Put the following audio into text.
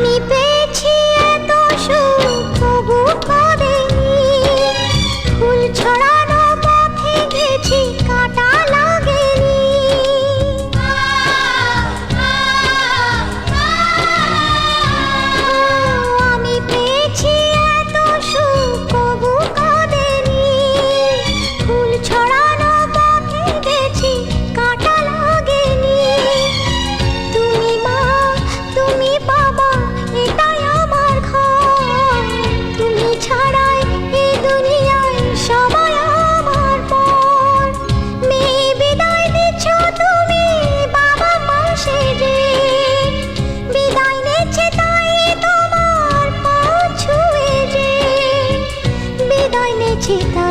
আমি পেয়েছি এত সুখ তবু কাঁদেনি, ফুল ছড়ানো পথে গেছি কাঁটা লাগেনি। আমি পেয়েছি এত সুখ তবু কাঁদেনি, ফুল ছড়ানো পথে গেছি কাঁটা লাগেনি। তুমি মা, তুমি বাবা, এটাই আমার ঘর। তুমি ছাড়াই এই দুনিয়ায় সবাই আমার পর। মেয়ে বিদায় দিচ্ছ তুমি বাবা মা সেজে, বিদায় নিচ্ছে তাই তোমার পা ছুঁয়ে যে, বিদায় নিচ্ছে তাই